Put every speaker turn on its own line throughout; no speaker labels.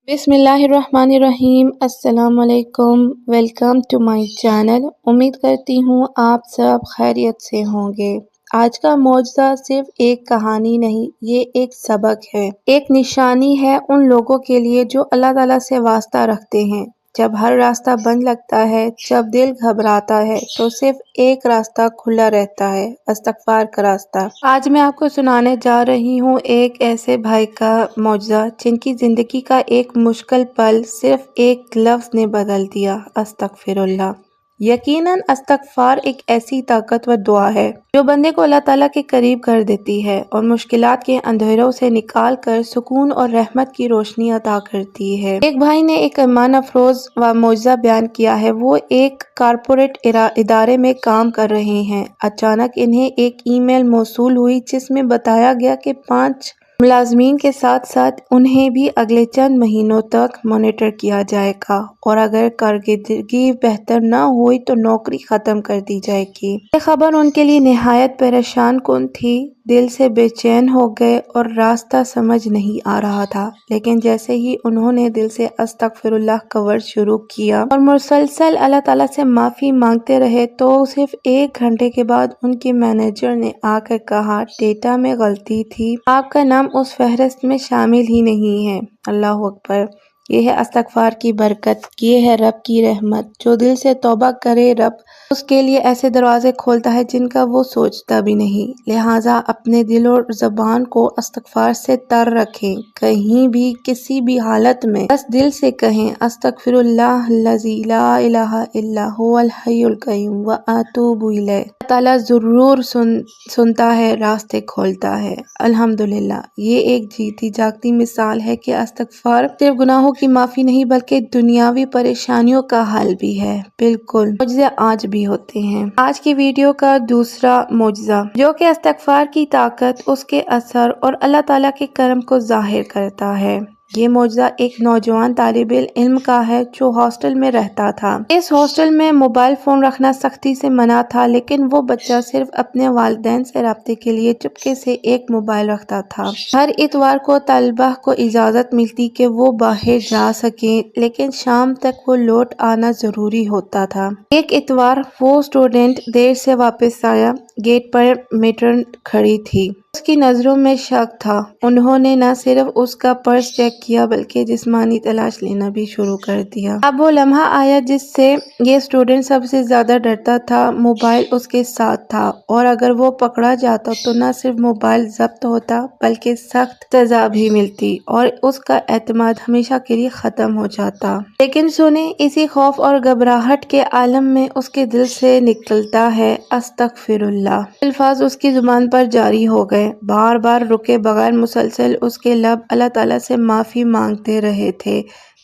बिस्मिल्लाहिर्रहमानिर्रहीम। अस्सलाम वालेकुम। Welcome to my channel. उम्मीद करती हूँ आप सब खैरियत से होंगे। आज का मौजज़ा सिर्फ एक कहानी नहीं, ये एक सबक है, एक निशानी है उन लोगों के लिए जो अल्लाह ताला से वास्ता रखते हैं। जब हर रास्ता बंद लगता है, जब दिल घबराता है, तो सिर्फ एक रास्ता खुला रहता है, इस्तग़फ़ार का रास्ता। आज मैं आपको सुनाने जा रही हूँ एक ऐसे भाई का मौजज़ा जिनकी ज़िंदगी का एक मुश्किल पल सिर्फ एक लफ्ज़ ने बदल दिया, अस्तग़फ़िरुल्लाह। यकीनन इस्तग़फ़ार एक ऐसी ताकतवर दुआ है जो बंदे को अल्लाह ताला के करीब कर देती है और मुश्किलात के अंधेरों से निकाल कर सुकून और रहमत की रोशनी अता करती है। एक भाई ने एक ईमान अफरोज व मौजज़ा बयान किया है। वो एक कारपोरेट इदारे में काम कर रहे हैं। अचानक इन्हें एक ईमेल मौसूल हुई जिसमें बताया गया कि 5 मुलाजमीन के साथ साथ उन्हें भी अगले चंद महीनों तक मॉनिटर किया जाएगा और अगर कारकर्दगी बेहतर न हुई तो नौकरी ख़त्म कर दी जाएगी। ये खबर उनके लिए निहायत परेशान कुन थी। दिल से बेचैन हो गए और रास्ता समझ नहीं आ रहा था। लेकिन जैसे ही उन्होंने दिल से अस्तग़फ़िरुल्लाह का वर्ड शुरू किया और मुसलसल अल्लाह ताला से माफ़ी मांगते रहे तो सिर्फ 1 घंटे के बाद उनके मैनेजर ने आकर कहा, डेटा में गलती थी, आपका नाम उस फहरिस्त में शामिल ही नहीं है। अल्लाह अकबर। ये है इस्तग़फ़ार की बरकत, ये है रब की रहमत। जो दिल से तौबा करे रब उसके लिए ऐसे दरवाजे खोलता है जिनका वो सोचता भी नहीं। लिहाजा अपने दिल और ज़बान को इस्तग़फ़ार से तर रखें। कहीं भी किसी भी हालत में बस दिल से कहें, अस्तग़फ़िरुल्लाहल्लज़ी ला इलाहा इल्ला हुवल हय्युल क़य्यूम व अतूबु इलैह। अल्लाह ताला ज़रूर सुनता है, रास्ते खोलता है। अल्हम्दुलिल्लाह। ये एक जीती जागती मिसाल है कि इस्तग़फ़ार सिर्फ गुनाहों की माफ़ी नहीं बल्कि दुनियावी परेशानियों का हल भी है। बिल्कुल मौजज़े आज भी होते हैं। आज की वीडियो का दूसरा मौजज़ा जो कि इस्तग़फ़ार की ताकत, उसके असर और अल्लाह ताला के करम को ज़ाहिर करता है। ये मौजज़ा एक नौजवान तालिबे इल्म का है जो हॉस्टल में रहता था। इस हॉस्टल में मोबाइल फ़ोन रखना सख्ती से मना था, लेकिन वो बच्चा सिर्फ अपने वालिदैन से राब्ते के लिए चुपके से एक मोबाइल रखता था। हर इतवार को तलबा को इजाज़त मिलती कि वो बाहर जा सकें, लेकिन शाम तक वो लौट आना ज़रूरी होता था। एक इतवार वो स्टूडेंट देर से वापस आया। गेट पर मेट्रन खड़ी थी। उसकी नज़रों में शक था। उन्होंने न सिर्फ उसका पर्स चेक किया बल्कि जिस्मानी तलाश लेना भी शुरू कर दिया। अब वो लम्हा आया जिससे ये स्टूडेंट सबसे ज्यादा डरता था। मोबाइल उसके साथ था और अगर वो पकड़ा जाता तो न सिर्फ मोबाइल जब्त होता बल्कि सख्त सजा भी मिलती और उसका एतमाद हमेशा के लिए खत्म हो जाता। लेकिन सुने, इसी खौफ और घबराहट के आलम में उसके दिल से निकलता है अस्तग़फ़िरुल्लाह। अल्फाज उसकी जुबान पर जारी हो गए। बार बार रुके बगैर मुसलसल उसके लब अल्लाह ताला से माफ़ी मांगते रहे थे,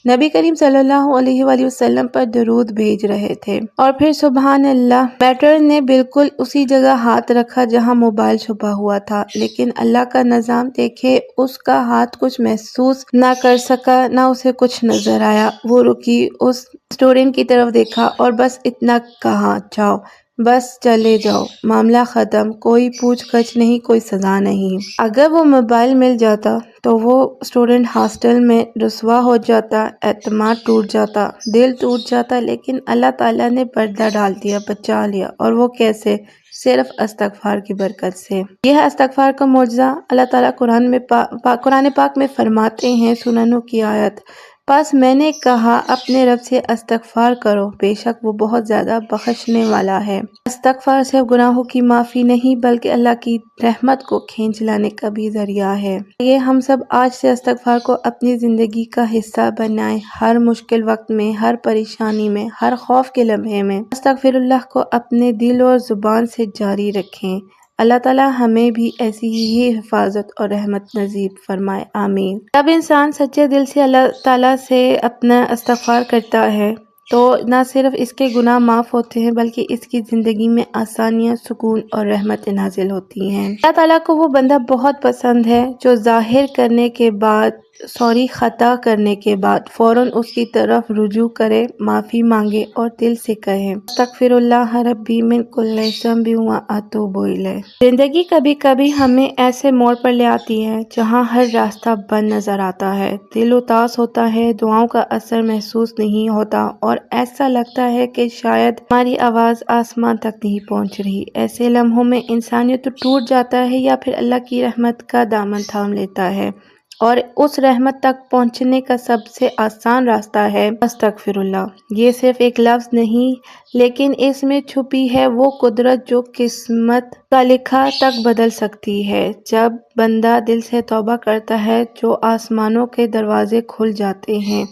नबी करीम सल्लल्लाहु अलैहि वसल्लम पर दरूद भेज रहे थे और फिर सुबहान अल्लाह। मैट्रन ने बिल्कुल उसी जगह हाथ रखा जहां मोबाइल छुपा हुआ था, लेकिन अल्लाह का निज़ाम देखे उसका हाथ कुछ महसूस ना कर सका, ना उसे कुछ नजर आया। वो रुकी, उस स्टूडेंट की तरफ देखा और बस इतना कहा, जाओ, बस चले जाओ, मामला खत्म, कोई पूछगछ नहीं, कोई सजा नहीं। अगर वो मोबाइल मिल जाता तो वो स्टूडेंट हॉस्टल में रुसवा हो जाता, एतमाद टूट जाता, दिल टूट जाता, लेकिन अल्लाह ताला ने पर्दा डाल दिया, बचा लिया। और वो कैसे? सिर्फ इस्तग़फ़ार की बरकत से। यह इस्तग़फ़ार का मौजज़ा अल्लाह ताला कुरान पाक में फरमाते हैं, सुननों की आयत, बस मैंने कहा अपने रब से इस्तग़फ़ार करो, बेशक वो बहुत ज़्यादा बख्शने वाला है। इस्तग़फ़ार सिर्फ गुनाहों की माफ़ी नहीं बल्कि अल्लाह की रहमत को खींच लाने का भी ज़रिया है। ये हम सब आज से इस्तग़फ़ार को अपनी ज़िंदगी का हिस्सा बनाएं। हर मुश्किल वक्त में, हर परेशानी में, हर खौफ के लम्हे में अस्तग़फ़िरुल्लाह को अपने दिल और ज़ुबान से जारी रखें। अल्लाह ताला हमें भी ऐसी ही हिफाजत और रहमत नसीब फरमाए, आमीन। जब इंसान सच्चे दिल से अल्लाह ताला से अपना इस्तग़फ़ार करता है तो न सिर्फ इसके गुनाह माफ़ होते हैं बल्कि इसकी ज़िंदगी में आसानियाँ, सुकून और रहमत नाजिल होती हैं। अल्लाह ताला को वो बंदा बहुत पसंद है जो ज़ाहिर करने के बाद सॉरी खता करने के बाद फौरन उसकी तरफ रुजू करे, माफ़ी मांगे और दिल से कहे अस्तगफिरुल्लाह रब्बी मिन कुल्लि ज़ंबि व अतूबु इलैह। जिंदगी कभी कभी हमें ऐसे मोड़ पर ले आती है जहाँ हर रास्ता बंद नजर आता है, दिल उदास होता है, दुआओं का असर महसूस नहीं होता और ऐसा लगता है कि शायद हमारी आवाज़ आसमान तक नहीं पहुँच रही। ऐसे लम्हों में इंसान या तो टूट जाता है या फिर अल्लाह की रहमत का दामन थाम लेता है, और उस रहमत तक पहुंचने का सबसे आसान रास्ता है अस्तगफिरुल्लाह। ये सिर्फ एक लफ्ज़ नहीं, लेकिन इसमें छुपी है वो कुदरत जो किस्मत का लिखा तक बदल सकती है। जब बंदा दिल से तौबा करता है जो आसमानों के दरवाजे खुल जाते हैं।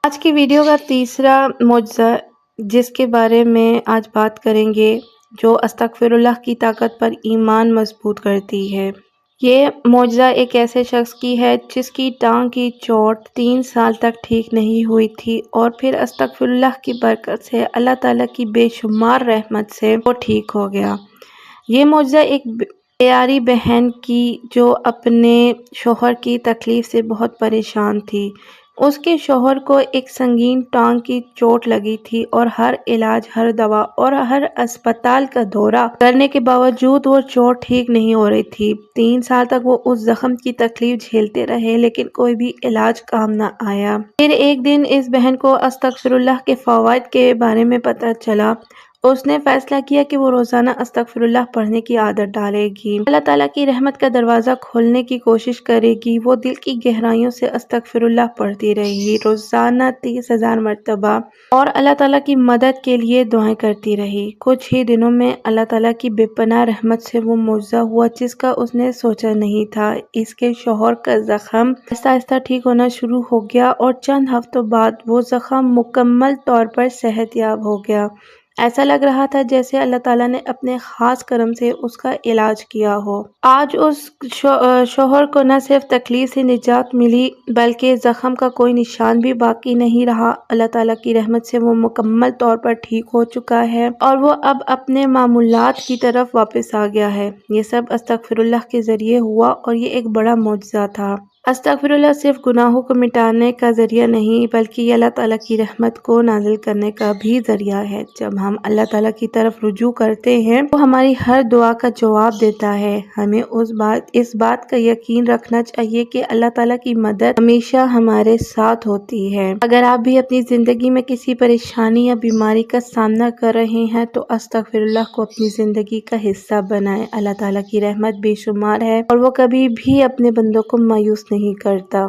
आज की वीडियो का तीसरा मौजज़ा जिसके बारे में आज बात करेंगे, जो अस्तगफिरुल्लाह की ताकत पर ईमान मजबूत करती है। ये मौजज़ा एक ऐसे शख्स की है जिसकी टांग की चोट 3 साल तक ठीक नहीं हुई थी और फिर अस्तगफिरुल्लाह की बरकत से, अल्लाह ताला की बेशुमार रहमत से वो ठीक हो गया। ये मौजज़ा एक प्यारी बहन की जो अपने शोहर की तकलीफ़ से बहुत परेशान थी। उसके शोहर को एक संगीन टांग की चोट लगी थी और हर इलाज, हर दवा और हर अस्पताल का दौरा करने के बावजूद वो चोट ठीक नहीं हो रही थी। 3 साल तक वो उस जख्म की तकलीफ झेलते रहे, लेकिन कोई भी इलाज काम ना आया। फिर एक दिन इस बहन को अस्तगफिरुल्लाह के फ़वाइद के बारे में पता चला। उसने फैसला किया कि वो रोज़ाना अस्तगफिरुल्लाह पढ़ने की आदत डालेगी, अल्लाह ताला की रहमत का दरवाज़ा खोलने की कोशिश करेगी। वो दिल की गहराइयों से अस्तगफिरुल्लाह पढ़ती रही, रोज़ाना 30,000 मरतबा, और अल्लाह ताला की मदद के लिए दुआएं करती रही। कुछ ही दिनों में अल्लाह ताला की बेपनाह रहमत से वो मुआवजा हुआ जिसका उसने सोचा नहीं था। इसके शोहर का जख्म आहिस्ता आहिस्ता ठीक होना शुरू हो गया और चंद हफ्तों बाद वो जख्म मुकम्मल तौर पर सेहतयाब हो गया। ऐसा लग रहा था जैसे अल्लाह ताला ने अपने ख़ास करम से उसका इलाज किया हो। आज उस शोहर को न सिर्फ तकलीफ से निजात मिली, बल्कि ज़ख्म का कोई निशान भी बाकी नहीं रहा। अल्लाह ताला की रहमत से वो मुकम्मल तौर पर ठीक हो चुका है और वो अब अपने मामूलात की तरफ वापस आ गया है। ये सब अस्तगफिरुल्लाह के ज़रिए हुआ और ये एक बड़ा मौजज़ा था। अस्तगफिरुल्लाह सिर्फ गुनाहों को मिटाने का ज़रिया नहीं, बल्कि ये अल्लाह ताला की रहमत को नाज़िल करने का भी ज़रिया है। जब हम अल्लाह ताला की तरफ रुजू करते हैं तो हमारी हर दुआ का जवाब देता है। हमें इस बात का यकीन रखना चाहिए कि अल्लाह ताला की मदद हमेशा हमारे साथ होती है। अगर आप भी अपनी ज़िंदगी में किसी परेशानी या बीमारी का सामना कर रहे हैं तो अस्तगफिरुल्लाह को अपनी ज़िंदगी का हिस्सा बनाएं। अल्लाह ताला की रहमत बेशुमार है और वो कभी भी अपने बंदों को मायूस नहीं करता।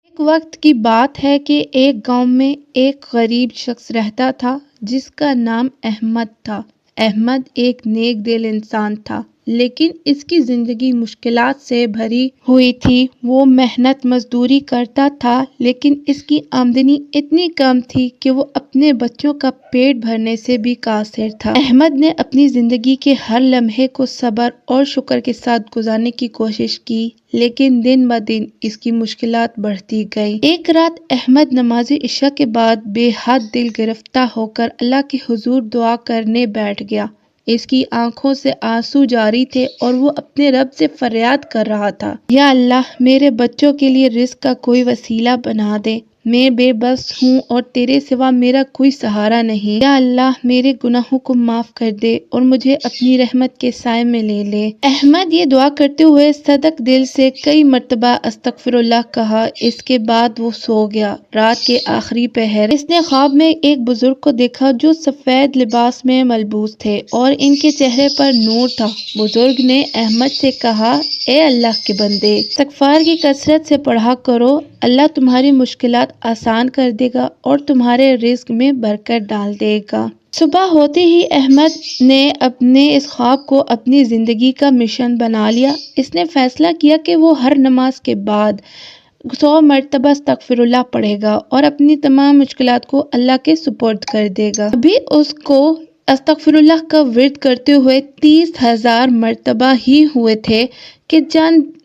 एक वक्त की बात है कि एक गांव में एक गरीब शख्स रहता था जिसका नाम अहमद था। अहमद एक नेक दिल इंसान था, लेकिन इसकी जिंदगी मुश्किलात से भरी हुई थी। वो मेहनत मजदूरी करता था, लेकिन इसकी आमदनी इतनी कम थी कि वो अपने बच्चों का पेट भरने से भी कासिर था। अहमद ने अपनी जिंदगी के हर लम्हे को सब्र और शुक्र के साथ गुजारने की कोशिश की, लेकिन दिन ब दिन इसकी मुश्किलात बढ़ती गई। एक रात अहमद नमाज इशा के बाद बेहद दिल गिरफ्तार होकर अल्लाह के हुजूर दुआ करने बैठ गया। इसकी आंखों से आंसू जारी थे और वो अपने रब से फरियाद कर रहा था, या अल्लाह, मेरे बच्चों के लिए रिस्क का कोई वसीला बना दे। मैं बेबस हूँ और तेरे सिवा मेरा कोई सहारा नहीं। या अल्लाह, मेरे गुनाहों को माफ कर दे और मुझे अपनी रहमत के साए में ले ले। अहमद ये दुआ करते हुए सदक दिल से कई मर्तबा अस्तगफिरुल्लाह कहा। इसके बाद वो सो गया। रात के आखिरी पहर इसने ख्वाब में एक बुजुर्ग को देखा जो सफेद लिबास में मलबूस थे और इनके चेहरे पर नूर था। बुजुर्ग ने अहमद से कहा, ए अल्लाह के बंदे, इस्तिग़फ़ार की कसरत से पढ़ा करो, अल्लाह तुम्हारी मुश्किलात आसान कर देगा और तुम्हारे रिस्क में बरकत डाल देगा। सुबह होते ही अहमद ने अपने इस ख्वाब को अपनी ज़िंदगी का मिशन बना लिया। इसने फैसला किया कि वो हर नमाज के बाद 100 मरतबा अस्तगफिरुल्लाह पढ़ेगा और अपनी तमाम मुश्किलात को अल्लाह के सुपुर्द कर देगा। अभी उसको अस्तगफिरुल्लाह का विर्द करते हुए 30,000 मरतबा ही हुए थे कि चंद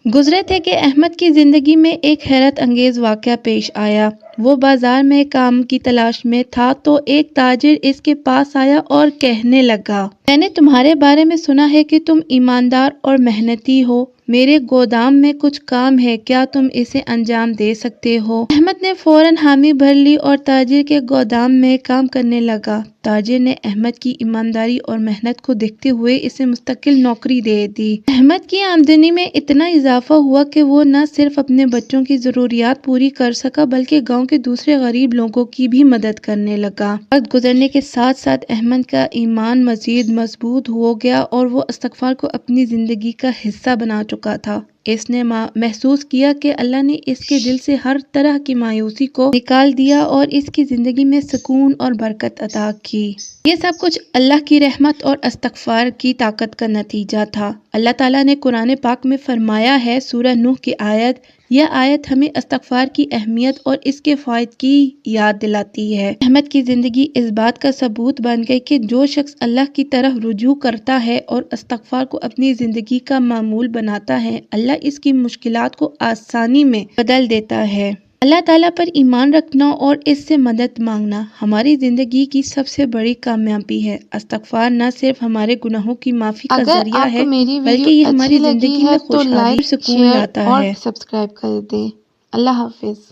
गुजरे थे कि अहमद की ज़िंदगी में एक हैरत अंगेज़ वाक़या पेश आया। وہ بازار میں کام کی تلاش میں تھا تو ایک تاجر اس کے پاس آیا اور کہنے لگا، میں نے تمہارے بارے میں سنا ہے کہ تم ایماندار اور محنتی ہو۔ میرے گودام میں کچھ کام ہے، کیا تم اسے انجام دے سکتے ہو؟ احمد نے فوراً حامی بھر لی اور تاجر کے گودام میں کام کرنے لگا۔ تاجر نے احمد کی ایمانداری اور محنت کو دیکھتے ہوئے اسے مستقل نوکری دے دی۔ احمد کی آمدنی میں اتنا اضافہ ہوا کہ وہ نہ صرف اپنے بچوں کی ضروریات پوری کر سکا بلکہ گاؤں کے دوسرے غریب لوگوں کی بھی مدد کرنے لگا۔ وقت گزرنے کے ساتھ ساتھ احمد کا ایمان مزید مضبوط ہو گیا اور وہ استغفار کو اپنی زندگی کا حصہ بنا چکا تھا۔ اس نے محسوس کیا کہ اللہ نے اس کے دل سے ہر طرح کی مایوسی کو نکال دیا اور اس کی زندگی میں سکون اور برکت عطا کی۔ یہ سب کچھ اللہ کی رحمت اور استغفار کی طاقت کا نتیجہ تھا۔ اللہ تعالیٰ نے قرآن پاک میں فرمایا ہے، سورہ نوح کی آیت، یہ آیت ہمیں استغفار کی اہمیت اور اس کے فوائد کی یاد دلاتی ہے۔ احمد کی زندگی اس بات کا ثبوت بن گئی کہ جو شخص اللہ کی طرف رجوع کرتا ہے اور استغفار کو اپنی زندگی کا معمول بناتا ہے، اللہ اس کی مشکلات کو آسانی میں بدل دیتا ہے۔ اللہ تعالیٰ پر ایمان رکھنا اور اس سے مدد مانگنا ہماری زندگی کی سب سے بڑی کامیابی ہے۔ استغفار نہ صرف ہمارے گناہوں کی معافی کا ذریعہ ہے بلکہ یہ ہماری زندگی میں خوشحالی اور سکون لاتا ہے۔
اور سبسکرائب کر دیں۔ اللہ حافظ۔